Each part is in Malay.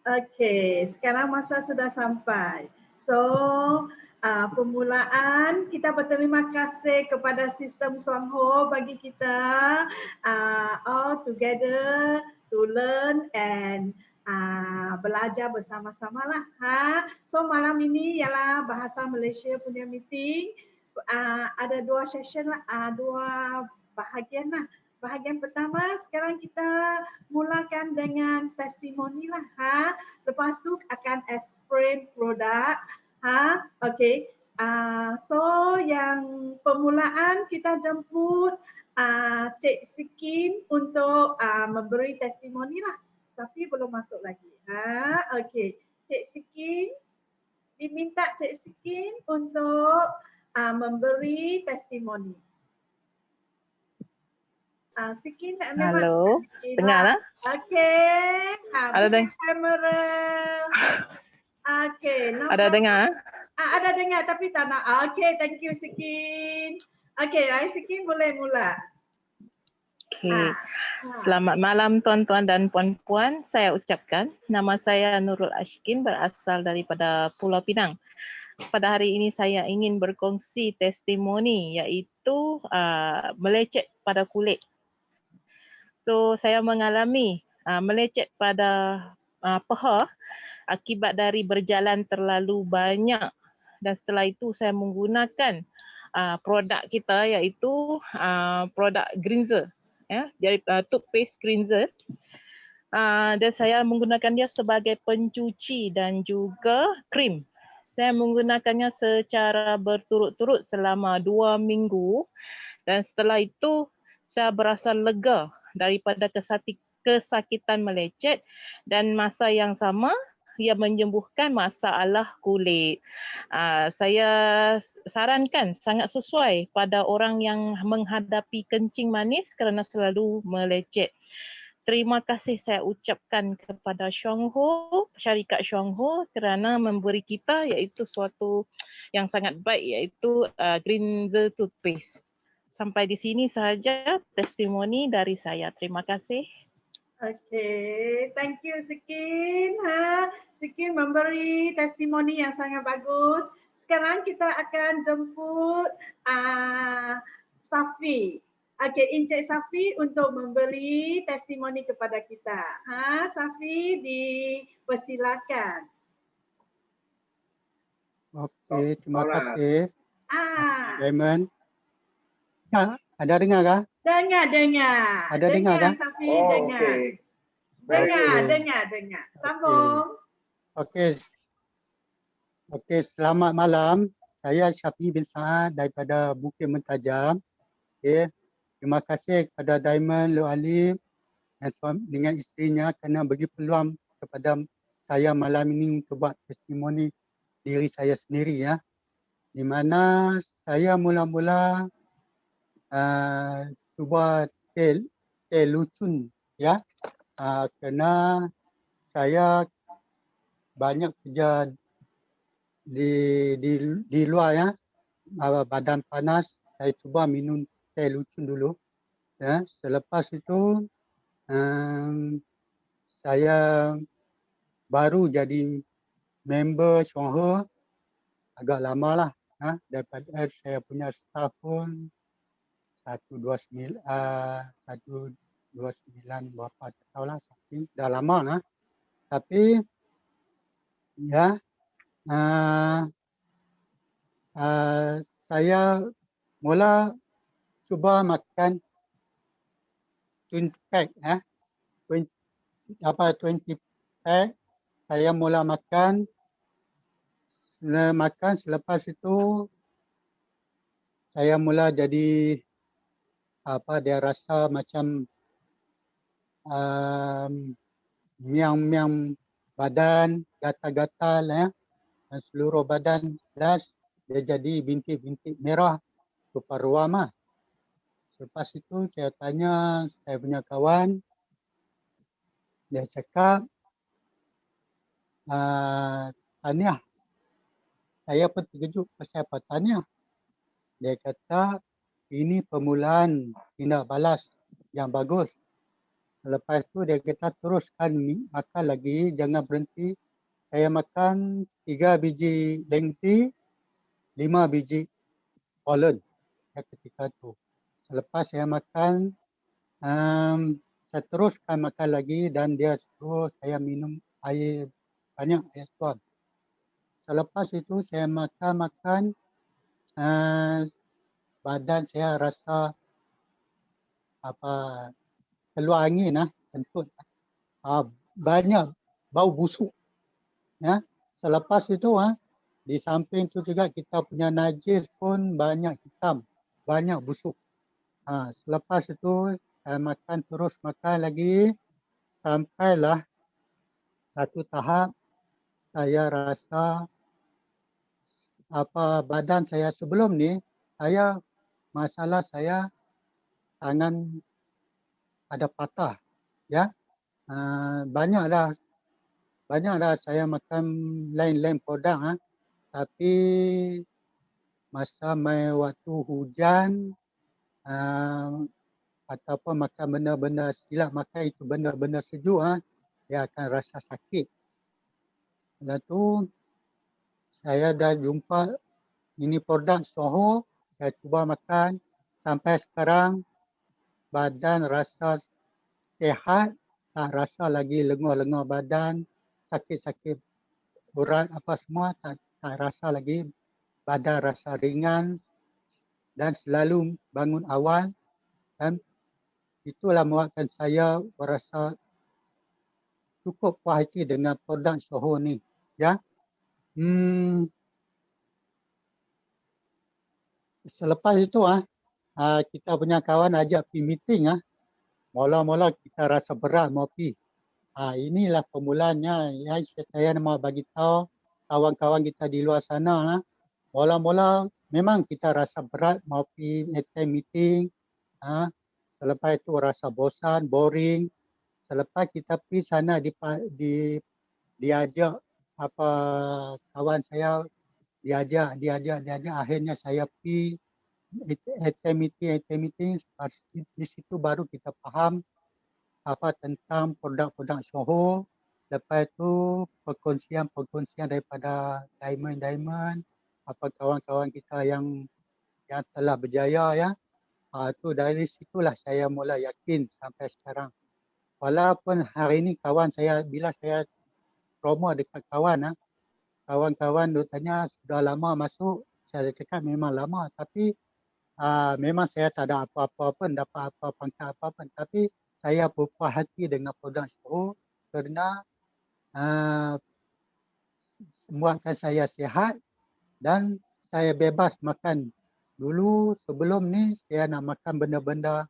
Okey, sekarang masa sudah sampai. So, permulaan kita berterima kasih kepada sistem Suangho bagi kita all together to learn and belajar bersama-sama lah. So malam ini ialah bahasa Malaysia punya meeting. Ada 2 session lah, 2 bahagian lah. Bahagian pertama sekarang kita mulakan dengan testimoni lah. Lepas tu akan explain produk. Okey. So yang permulaan kita jemput Cik Sikin untuk memberi testimoni lah. Safi belum masuk lagi. Okey. Cik Sikin, diminta Cik Sikin untuk memberi testimoni. Sikin memang Halo, dengar lah. Okey. Ada Buka kamera. Okey. Ada dengar? Ada dengar tapi tak nak. Okey, thank you Sikin. Okey, Sikin boleh mula. Okey. Selamat malam tuan-tuan dan puan-puan. Saya ucapkan nama saya Nurul Ashkin berasal daripada Pulau Pinang. Pada hari ini saya ingin berkongsi testimoni iaitu melecet pada kulit. So saya mengalami melecet pada peha akibat dari berjalan terlalu banyak, dan setelah itu saya menggunakan produk kita iaitu produk Greenzer, dari toothpaste Greenzer. Dan saya menggunakan dia sebagai pencuci dan juga krim. Saya menggunakannya secara berturut-turut selama 2 minggu, dan setelah itu saya berasa lega daripada kesakitan melecet, dan masa yang sama ia menyembuhkan masalah kulit. Saya sarankan sangat sesuai pada orang yang menghadapi kencing manis kerana selalu melecet. Terima kasih saya ucapkan kepada Suangho, syarikat Suangho kerana memberi kita iaitu suatu yang sangat baik iaitu Greenzer toothpaste. Sampai di sini sahaja testimoni dari saya. Terima kasih. Okey, thank you Sikin. Sikin memberi testimoni yang sangat bagus. Sekarang kita akan jemput Safi. Okey, Encik Safi untuk memberi testimoni kepada kita. Safi dipersilakan. Okey, terima kasih. Raymond. Ada dengar kah? Dengar. Ada dengar kah? Safi, dengar. Dengar. Sambung. Okey, selamat malam. Saya Syafi bin Saad daripada Bukit Mentajam. Okey. Terima kasih kepada Diamond Lu Ali dengan isterinya kerana bagi peluang kepada saya malam ini untuk buat testimoni diri saya sendiri ya. Di mana saya mula-mula cuba teh lucun ya. Kerana saya banyak kerja di luar ya. Badan panas, saya cuba minum teh lucun dulu. Ya, selepas itu saya baru jadi member Suangho agak lama lah. Daripada saya punya staff pun 129 berapa tak tahulah, dah lama lah. Tapi ya saya mula cuba makan 20 pack 20 pack. Saya mula makan selepas itu saya mula jadi dia rasa macam miang-miang badan, gatal-gatal dan seluruh badan das dia jadi bintik-bintik merah rupa ruam. Lepas itu saya tanya saya punya kawan, dia cakap tahniah. Saya pun terkejut pasal apa tahniah. Dia kata ini permulaan tindak balas yang bagus. Lepas tu dia kata teruskan makan lagi, jangan berhenti. Saya makan 3 biji lengsi, 5 biji pollen ketika tu. Selepas saya makan, saya teruskan makan lagi dan dia suruh saya minum air banyak, air suam. Selepas itu saya makan, badan saya rasa keluar angin kentut. Banyak bau busuk. Ya. Selepas itu di samping tu juga kita punya najis pun banyak hitam, banyak busuk. Selepas itu saya terus makan lagi sampailah satu tahap saya rasa badan saya sebelum ni masalah saya tangan ada patah, ya. Banyaklah saya makan lain-lain produk tapi masa waktu hujan ataupun makan benda-benda silap makan itu benda-benda sejuk dia akan rasa sakit. Lepas tu saya dah jumpa ini produk Soho, saya cuba makan sampai sekarang badan rasa sihat, tak rasa lagi lenguh-lenguh badan, sakit-sakit urat apa semua tak rasa lagi, badan rasa ringan dan selalu bangun awal dan itulah membuatkan saya berasa cukup puas hati dengan produk Soho ni. Ya. Selepas itu kita punya kawan ajak pergi meeting mula-mula kita rasa berat mau pergi. Inilah permulaannya yang saya nak bagi tahu kawan-kawan kita di luar sana mula-mula memang kita rasa berat mau pergi attend meeting. Selepas itu rasa bosan, boring. Selepas kita pergi sana diajak kawan saya diajak akhirnya saya pergi attend meeting di situ baru kita faham tentang produk-produk Soho. Lepas itu perkongsian daripada Diamond kawan-kawan kita yang telah berjaya itu dari situlah saya mula yakin sampai sekarang. Walaupun hari ini kawan saya bila saya promo dekat kawan kawan-kawan tanya sudah lama masuk, saya cakap memang lama tapi memang saya tak ada apa-apa pun, dapat apa pangkat apa pun, tapi saya berpuas hati dengan produk Soho kerana membuatkan saya sihat dan saya bebas makan. Dulu sebelum ni saya nak makan benda-benda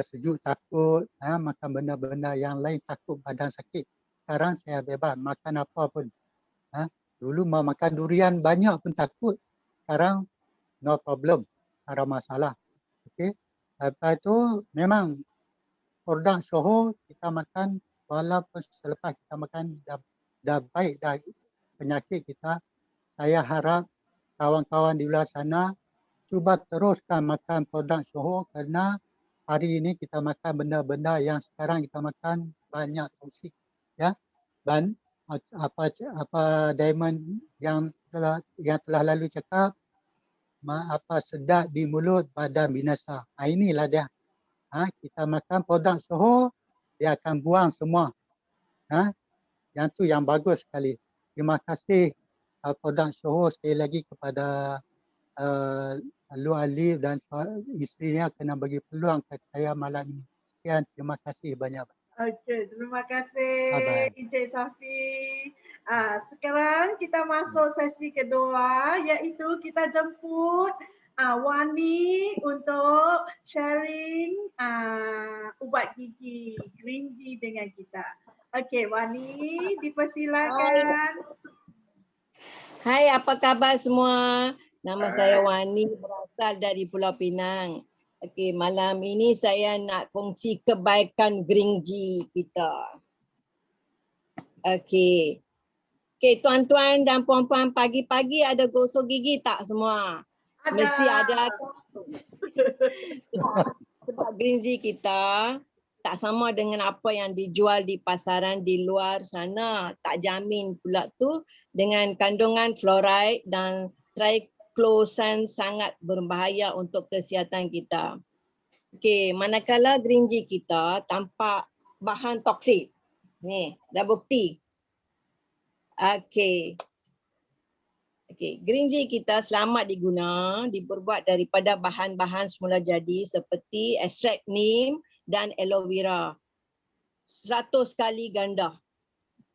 sejuk takut, makan benda-benda yang lain takut badan sakit. Sekarang saya bebas makan apa pun. Dulu mau makan durian banyak pun takut. Sekarang no problem, tak ada masalah. Okey. Lepas tu memang produk Soho kita makan walaupun selepas kita makan dah baik dah penyakit kita. Saya harap kawan-kawan di luar sana cuba teruskan makan produk Soho kerana hari ini kita makan benda-benda yang sekarang kita makan banyak toksik, ya. Dan apa Diamond yang telah lalu cakap sedap di mulut badan binasa. Inilah dia. Kita makan produk Soho dia akan buang semua. Yang tu yang bagus sekali. Terima kasih produk Soho sekali lagi kepada Lu Alif dan isterinya kena bagi peluang kepada saya malam ini. Sekian, terima kasih banyak. Okey, terima kasih Bye-bye. Encik Safi. Sekarang kita masuk sesi kedua iaitu kita jemput Wani untuk sharing ubat gigi Green-G dengan kita. Okey, Wani dipersilakan. Hai, apa khabar semua? Nama saya Wani, berasal dari Pulau Pinang. Okey, malam ini saya nak kongsi kebaikan Green-G kita. Okey. Okey, tuan-tuan dan puan-puan, pagi-pagi ada gosok gigi tak semua? Ada. Mesti ada. Sebab Green-G kita tak sama dengan apa yang dijual di pasaran di luar sana. Tak jamin pula tu dengan kandungan fluoride dan triclosan sangat berbahaya untuk kesihatan kita. Okey, manakala green tea kita tanpa bahan toksik. Ni, dah bukti. Okey. Okey, green tea kita selamat diguna, diperbuat daripada bahan-bahan semula jadi seperti ekstrak neem dan aloe vera. 100 kali ganda.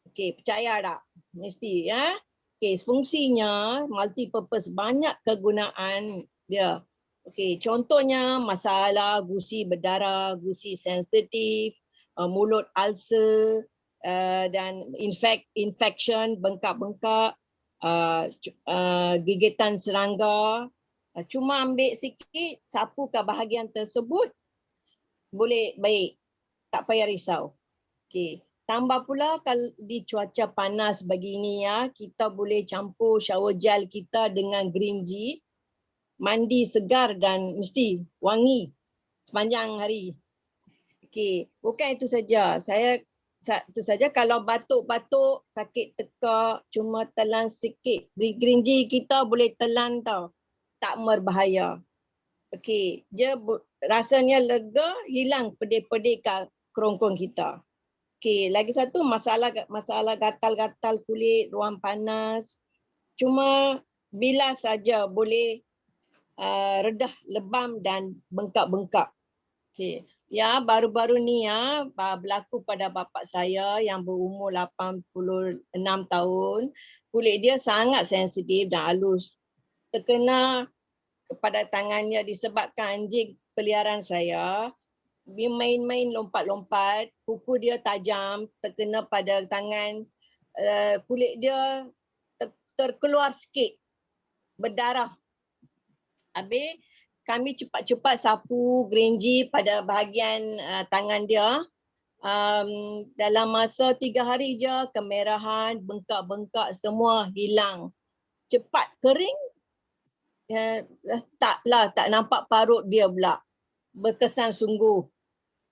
Okey, percaya tak? Mesti ya. Okey, fungsinya multi-purpose, banyak kegunaan dia. Okey, contohnya masalah gusi berdarah, gusi sensitif, mulut ulcer dan infection, bengkak-bengkak, gigitan serangga. Cuma ambil sikit, sapu ke bahagian tersebut, boleh baik. Tak payah risau. Okey. Tambah pula kalau di cuaca panas begini ya, kita boleh campur shower gel kita dengan green tea. Mandi segar dan mesti wangi sepanjang hari. Okey, bukan itu saja. Itu saja kalau batuk-batuk, sakit tekak, cuma telan sikit. Green tea kita boleh telan tau. Tak berbahaya. Okey, dia rasanya lega, hilang pedih-pedih kat kerongkong kita. Okey, lagi satu masalah gatal-gatal kulit, ruam panas. Cuma bila saja boleh redah lebam dan bengkak-bengkak. Okey. Ya, baru-baru ni ya berlaku pada bapa saya yang berumur 86 tahun. Kulit dia sangat sensitif dan halus. Terkena kepada tangannya disebabkan anjing peliharaan saya. Dia main-main lompat-lompat, kuku dia tajam, terkena pada tangan, kulit dia terkeluar sikit, berdarah. Habis kami cepat-cepat sapu green tea pada bahagian tangan dia. Dalam masa 3 hari je kemerahan, bengkak-bengkak semua hilang. Cepat kering, tak nampak parut dia pula. Berkesan sungguh.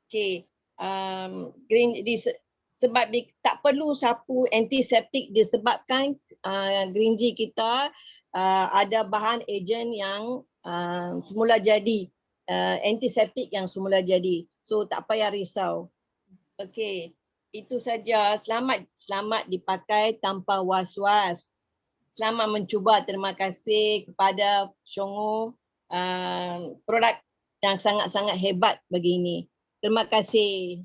Okey, sebab tak perlu sapu antiseptik disebabkan green tea kita ada bahan ejen yang semula jadi, antiseptik yang semula jadi. So tak payah risau. Okey, itu saja. Selamat dipakai tanpa was-was. Selamat mencuba. Terima kasih kepada Syongo, produk yang sangat-sangat hebat begini. Terima kasih.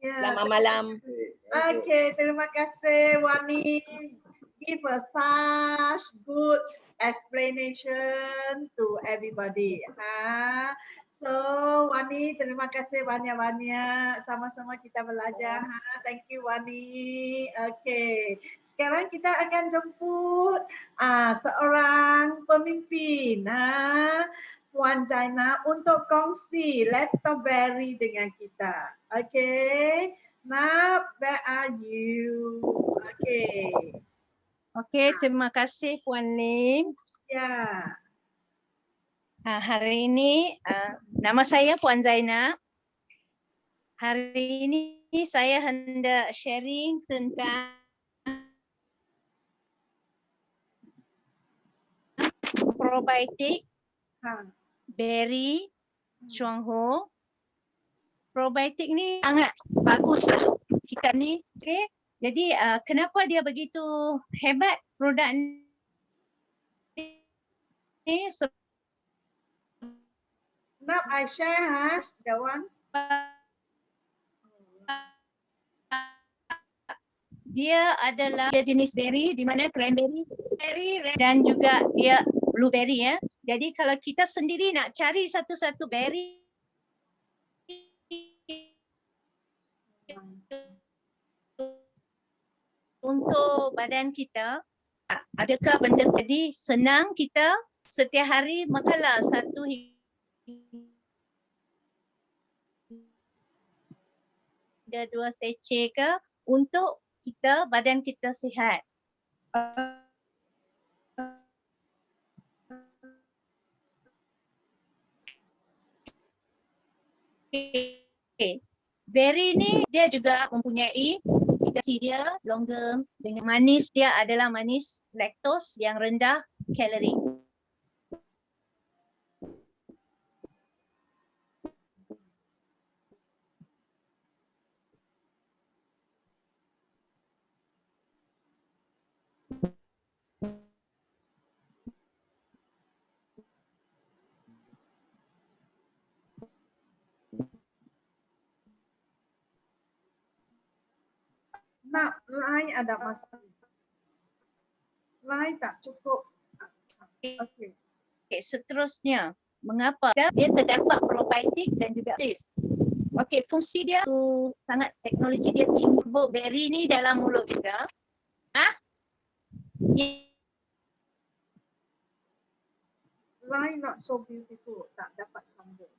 Ya, Selamat malam. Okay, terima kasih Wani. Give a such good explanation to everybody. So Wani, terima kasih banyak-banyak. Sama-sama kita belajar. Thank you Wani. Okay. Sekarang kita akan jemput seorang pemimpin. Puan Jaina untuk kongsi Lactoberry dengan kita. Okay. Now, where are you? Okay. Okey, terima kasih Puan Lim. Ya. Hari ini nama saya Puan Zainab. Hari ini saya hendak sharing tentang probiotik berry Chuang-Ho. Probiotik ni sangat baguslah kita ni. Okey. Jadi kenapa dia begitu hebat produk ni? Now I share the one. Dia adalah jenis berry di mana cranberry, berry dan juga dia blueberry ya. Jadi kalau kita sendiri nak cari satu-satu berry untuk badan kita, adakah benda jadi senang kita setiap hari makanlah 1 hingga 2 seceh ke untuk kita badan kita sihat. Okay. Berry ni dia juga mempunyai industri dia longer dengan manis dia adalah manis laktos yang rendah kalori. Nak line ada masalah. Line tak cukup. Okey. Okay, seterusnya, mengapa dia terdapat probiotik dan juga tis. Okey, fungsi dia tu sangat teknologi dia tinggi. Berry ni dalam mulut kita. Line not so beautiful. Tak dapat sambung.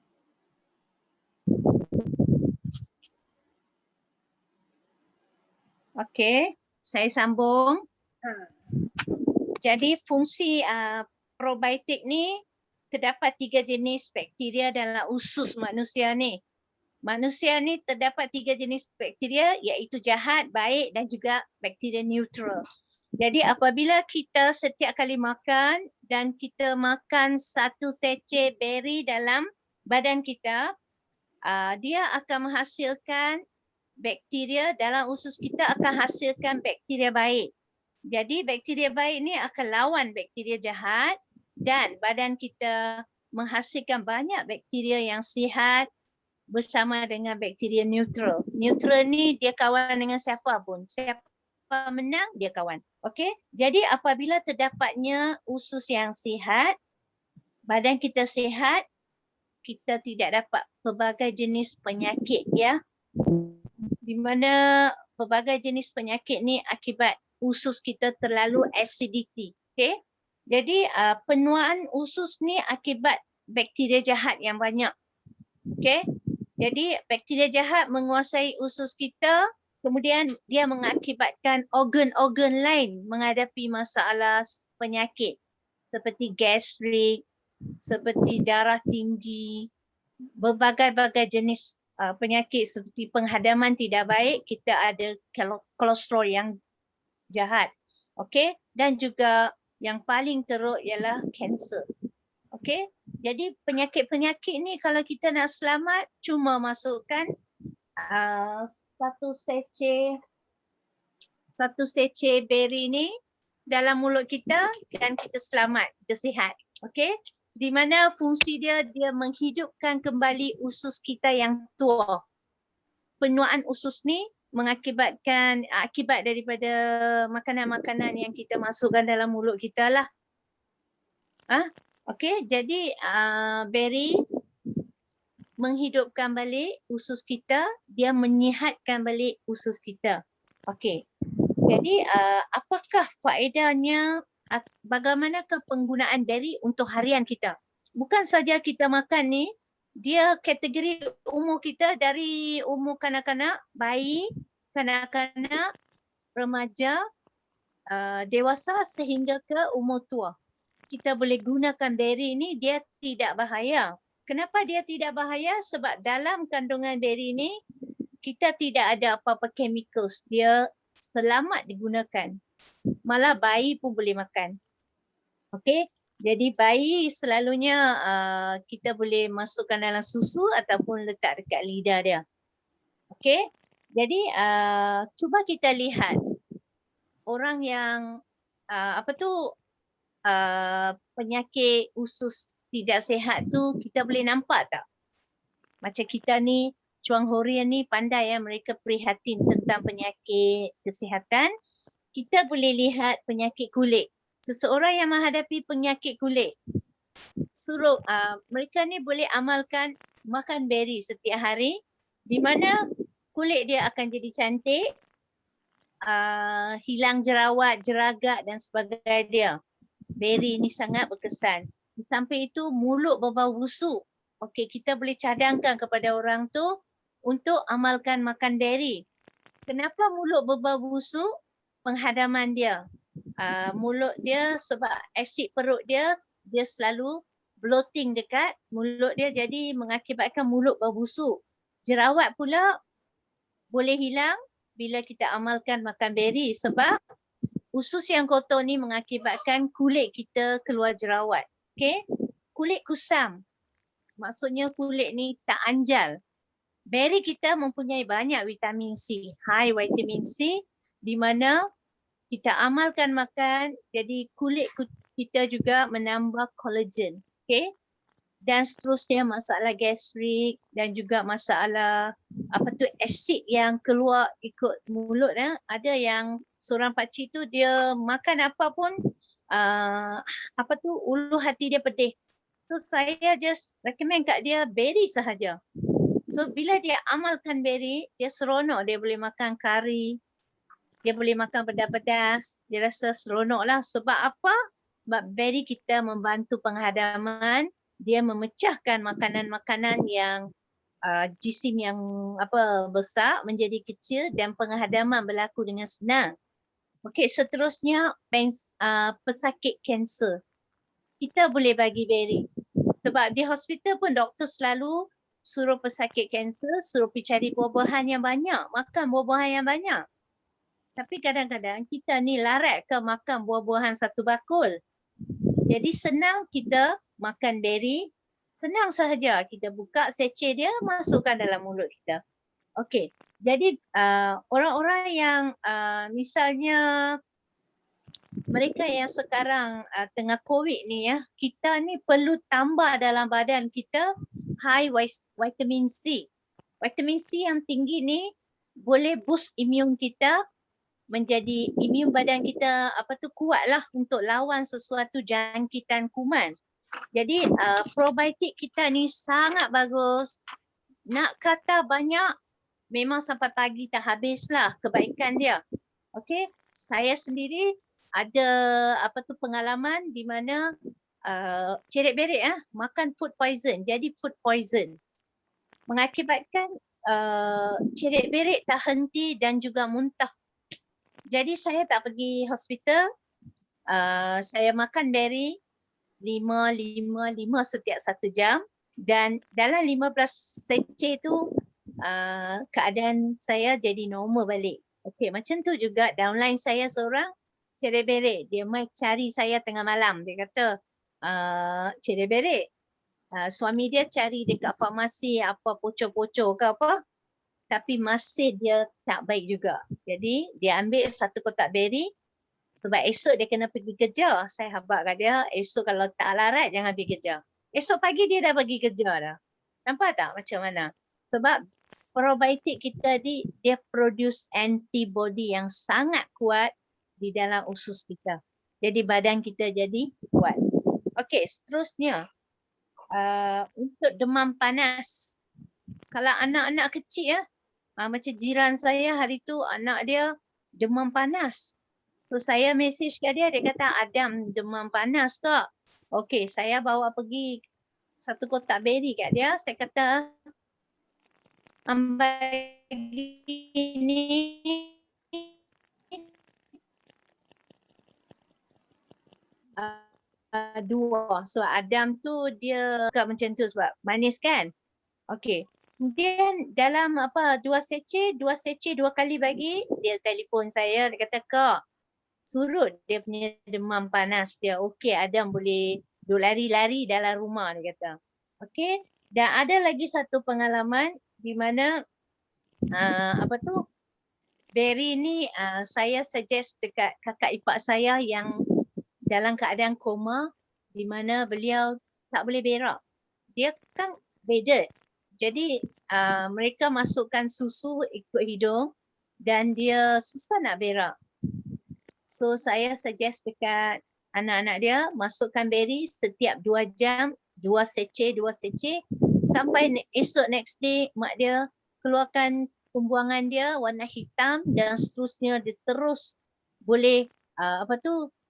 Okey, saya sambung. Ha. Jadi fungsi probiotik ni terdapat 3 jenis bakteria dalam usus manusia ni. Manusia ni terdapat 3 jenis bakteria iaitu jahat, baik dan juga bakteria neutral. Jadi apabila kita setiap kali makan dan kita makan 1 seceh berry dalam badan kita, dia akan menghasilkan bakteria dalam usus kita akan hasilkan bakteria baik. Jadi bakteria baik ni akan lawan bakteria jahat dan badan kita menghasilkan banyak bakteria yang sihat bersama dengan bakteria neutral. Neutral ni dia kawan dengan siapa pun. Siapa menang dia kawan. Okey? Jadi apabila terdapatnya usus yang sihat, badan kita sihat, kita tidak dapat pelbagai jenis penyakit ya. Di mana pelbagai jenis penyakit ni akibat usus kita terlalu acidity. Okey? Jadi penuaan usus ni akibat bakteria jahat yang banyak. Okey? Jadi bakteria jahat menguasai usus kita, kemudian dia mengakibatkan organ-organ lain menghadapi masalah penyakit seperti gastrik, seperti darah tinggi, berbagai-bagai jenis penyakit seperti penghadaman tidak baik, kita ada kolesterol yang jahat. Okey, dan juga yang paling teruk ialah kanser. Okey, jadi penyakit-penyakit ni kalau kita nak selamat cuma masukkan 1 seceh berry ni dalam mulut kita dan kita selamat, kita sihat. Okey, di mana fungsi dia menghidupkan kembali usus kita yang tua. Penuaan usus ni mengakibatkan akibat daripada makanan-makanan yang kita masukkan dalam mulut kita lah. Okey, jadi berry menghidupkan balik usus kita, dia menyihatkan balik usus kita. Okey. Jadi apakah faedahnya, bagaimanakah penggunaan berry untuk harian kita? Bukan saja kita makan ni, dia kategori umur kita dari umur kanak-kanak, bayi, kanak-kanak, remaja, dewasa sehingga ke umur tua. Kita boleh gunakan berry ni, dia tidak bahaya. Kenapa dia tidak bahaya? Sebab dalam kandungan berry ni kita tidak ada apa-apa chemicals. Dia selamat digunakan. Malah bayi pun boleh makan. Okey, jadi bayi selalunya kita boleh masukkan dalam susu ataupun letak dekat lidah dia. Okey, jadi cuba kita lihat orang yang penyakit usus tidak sihat tu, kita boleh nampak tak? Macam kita ni, Chuang Horian ni pandai ya, mereka prihatin tentang penyakit kesihatan. Kita boleh lihat penyakit kulit. Seseorang yang menghadapi penyakit kulit, suruh mereka ni boleh amalkan makan berry setiap hari, di mana kulit dia akan jadi cantik, hilang jerawat, jeragak dan sebagainya. Berry ni sangat berkesan. Di samping itu mulut berbau busuk. Okey, kita boleh cadangkan kepada orang tu untuk amalkan makan berry. Kenapa mulut berbau busuk? Penghadaman dia. Mulut dia sebab asid perut dia selalu bloating dekat mulut dia, jadi mengakibatkan mulut berbau busuk. Jerawat pula boleh hilang bila kita amalkan makan beri, sebab usus yang kotor ni mengakibatkan kulit kita keluar jerawat. Okay? Kulit kusam. Maksudnya kulit ni tak anjal. Beri kita mempunyai banyak vitamin C, high vitamin C, di mana kita amalkan makan, jadi kulit kita juga menambah collagen. Okay? Dan seterusnya masalah gastrik dan juga masalah asid yang keluar ikut mulut. Ada yang seorang pakcik tu dia makan apa pun ulu hati dia pedih. So saya just recommend kat dia beri sahaja. So bila dia amalkan beri, dia seronok, dia boleh makan kari, dia boleh makan pedas-pedas, dia rasa seronok lah. Sebab apa? Sebab beri kita membantu penghadaman, dia memecahkan makanan-makanan yang jisim yang besar menjadi kecil dan penghadaman berlaku dengan senang. Okey, seterusnya pesakit kanser. Kita boleh bagi beri. Sebab di hospital pun doktor selalu suruh pesakit kanser, suruh pergi cari buah-buahan yang banyak, makan buah-buahan yang banyak. Tapi kadang-kadang kita ni larat ke makan buah-buahan satu bakul. Jadi senang kita makan beri, senang sahaja kita buka seceh dia, masukkan dalam mulut kita. Okey, jadi orang-orang yang misalnya mereka yang sekarang tengah COVID ni ya, kita ni perlu tambah dalam badan kita high vitamin C. Vitamin C yang tinggi ni boleh boost imun kita, menjadi imun badan kita kuatlah untuk lawan sesuatu jangkitan kuman. Jadi probiotik kita ni sangat bagus. Nak kata banyak, memang sampai pagi tak habislah kebaikan dia. Okey, saya sendiri ada pengalaman di mana cerit-berit makan food poison, jadi food poison. Mengakibatkan cerit-berit tak henti dan juga muntah. Jadi saya tak pergi hospital, saya makan beri 5 setiap 1 jam dan dalam 15 seceh tu keadaan saya jadi normal balik. Okey, macam tu juga downline saya seorang cerit-berit, dia mai cari saya tengah malam, dia kata cerit-berit, suami dia cari dekat farmasi apa pocor-pocor ke apa, tapi masih dia tak baik juga. Jadi dia ambil 1 kotak beri sebab esok dia kena pergi kerja. Saya habaq kat dia, esok kalau tak larat jangan pergi kerja. Esok pagi dia dah pergi kerja dah. Nampak tak macam mana? Sebab probiotik kita ni dia produce antibody yang sangat kuat di dalam usus kita. Jadi badan kita jadi kuat. Okey, seterusnya untuk demam panas. Kalau anak-anak kecil macam jiran saya hari tu anak dia demam panas. So saya message kat dia, dia kata Adam demam panas kak. Okey, saya bawa pergi 1 kotak beri kat dia. Saya kata bagi ni 2. So Adam tu dia agak macam tu sebab manis kan. Okey. Kemudian dalam 2 seceh 2 kali bagi, dia telefon saya, dia kata kak surut dia punya demam panas dia. Okey, Adam boleh lari-lari dalam rumah, dia kata. Okey. Dan ada lagi satu pengalaman di mana beri ni saya suggest dekat kakak ipar saya yang dalam keadaan koma, di mana beliau tak boleh berak. Dia kan bedded. Jadi mereka masukkan susu ikut hidung dan dia susah nak berak. So saya suggest dekat anak-anak dia masukkan beri setiap 2 jam, 2 seceh sampai esok next day mak dia keluarkan pembuangan dia warna hitam dan seterusnya dia terus boleh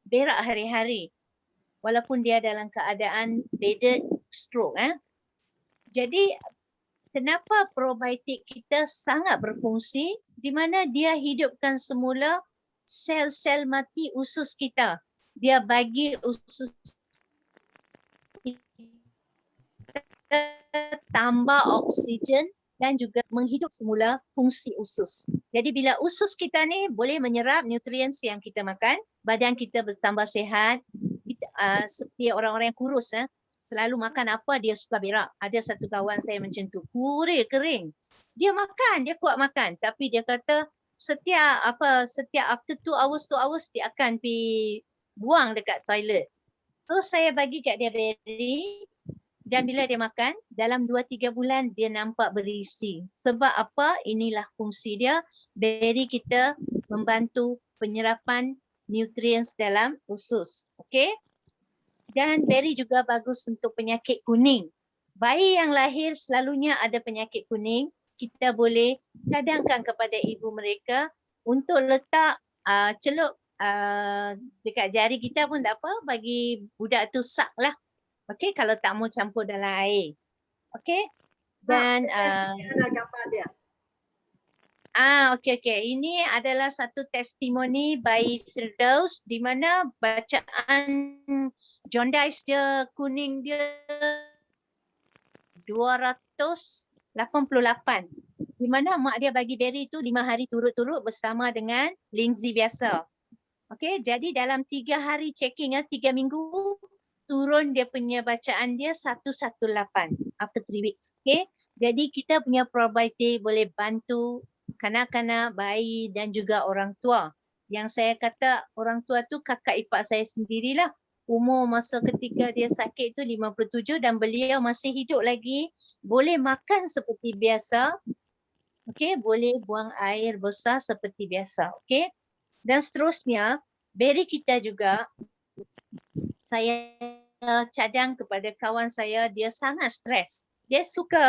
berak hari-hari walaupun dia dalam keadaan bedded stroke. Jadi kenapa probiotik kita sangat berfungsi di mana dia hidupkan semula sel-sel mati usus kita. Dia bagi usus kita tambah oksigen dan juga menghidup semula fungsi usus. Jadi bila usus kita ni boleh menyerap nutrients yang kita makan, badan kita bertambah sihat. Kita, seperti orang-orang yang kurus selalu makan apa dia suka berak. Ada satu kawan saya macam tu, purih kering. Dia makan, dia kuat makan, tapi dia kata setiap after 2 hours dia akan pergi buang dekat toilet. So saya bagi kat dia berry, dan bila dia makan, dalam 2-3 bulan dia nampak berisi. Sebab apa? Inilah fungsi dia. Berry kita membantu penyerapan nutrients dalam usus. Okey? Dan berry juga bagus untuk penyakit kuning. Bayi yang lahir selalunya ada penyakit kuning. Kita boleh cadangkan kepada ibu mereka untuk letak celup dekat jari kita pun tak apa, bagi budak tu sak lah. Okey, kalau tak mau campur dalam air. Okey. Dan gambar dia. okey. Ini adalah satu testimoni bayi Firdaus di mana bacaan jaundice dia, kuning dia 288. Di mana mak dia bagi berry tu 5 hari turut-turut bersama dengan Lindsay biasa. Okey, jadi dalam 3 hari checking 3 minggu turun dia punya bacaan dia 118 after 3 weeks. Okay. Jadi kita punya probiotik boleh bantu kanak-kanak, bayi dan juga orang tua. Yang saya kata orang tua tu kakak ipar saya sendirilah. Umur masa ketika dia sakit tu 57 dan beliau masih hidup lagi. Boleh makan seperti biasa. Okay, boleh buang air besar seperti biasa. Okay. Dan seterusnya, berry kita juga saya cadang kepada kawan saya, dia sangat stres. Dia suka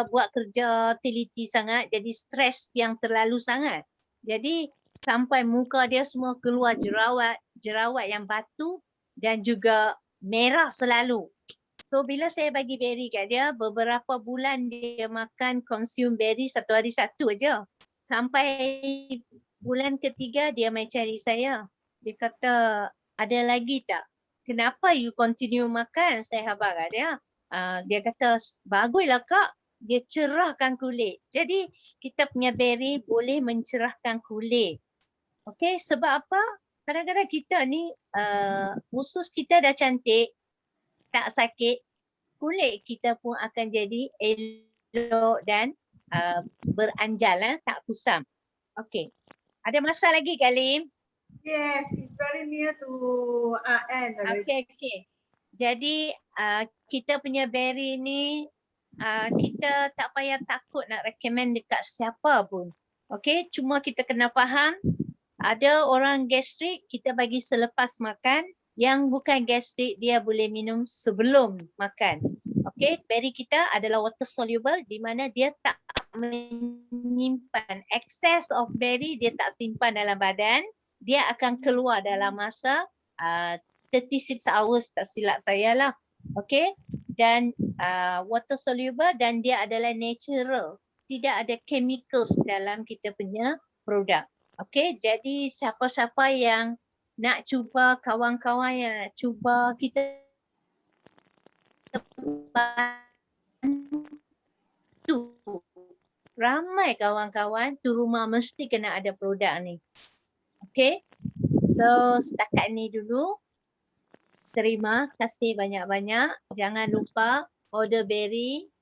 buat kerja teliti sangat, jadi stres yang terlalu sangat. Jadi sampai muka dia semua keluar jerawat yang batu dan juga merah selalu. So bila saya bagi berry kat dia, beberapa bulan dia makan consume berry 1 hari 1 aja. Sampai bulan ketiga dia mai cari saya. Dia kata, ada lagi tak? Kenapa you continue makan? Saya khabar kat dia. Dia kata, baguslah kak. Dia cerahkan kulit. Jadi kita punya berry boleh mencerahkan kulit. Okey, sebab apa? Kadang-kadang kita ni usus kita dah cantik, tak sakit, kulit kita pun akan jadi elok dan beranjal, tak kusam. Okey. Ada masa lagi Kak Lim? Yes, it's very near to end already. Okey. Jadi kita punya berry ni kita tak payah takut nak recommend dekat siapa pun. Okey, cuma kita kena faham ada orang gastrik kita bagi selepas makan, yang bukan gastrik dia boleh minum sebelum makan. Okey, berry kita adalah water soluble di mana dia tak menyimpan excess of berry, dia tak simpan dalam badan. Dia akan keluar dalam masa 36 hours, tak silap saya lah. Okay. Dan water soluble dan dia adalah natural. Tidak ada chemicals dalam kita punya produk. Okay. Jadi siapa-siapa yang nak cuba, kawan-kawan yang nak cuba, kita bantu. Ramai kawan-kawan tu rumah mesti kena ada produk ni. Okay. So setakat ni dulu. Terima kasih banyak-banyak. Jangan lupa order berry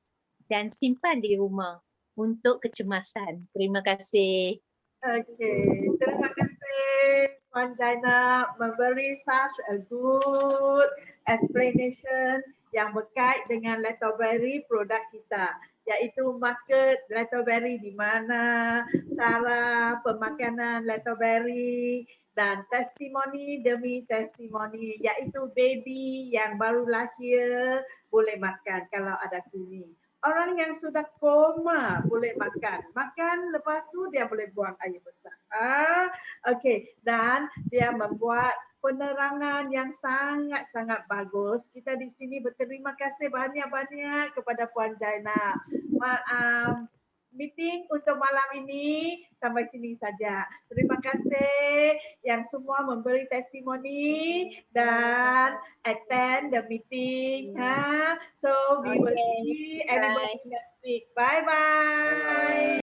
dan simpan di rumah untuk kecemasan. Terima kasih. Okay, terima kasih Puan Zainab memberi such a good explanation yang berkait dengan Letoberry produk kita, iaitu market Letoberry di mana, cara pemakanan Letoberry dan testimoni demi testimoni, iaitu baby yang baru lahir boleh makan kalau ada kuning. Orang yang sudah koma boleh makan. Makan lepas tu dia boleh buang air besar. Okey, dan dia membuat penerangan yang sangat-sangat bagus. Kita di sini berterima kasih banyak-banyak kepada Puan Zainab. meeting untuk malam ini sampai sini saja. Terima kasih yang semua memberi testimoni dan attend the meeting. So we will Okay. see everybody next week. Bye bye.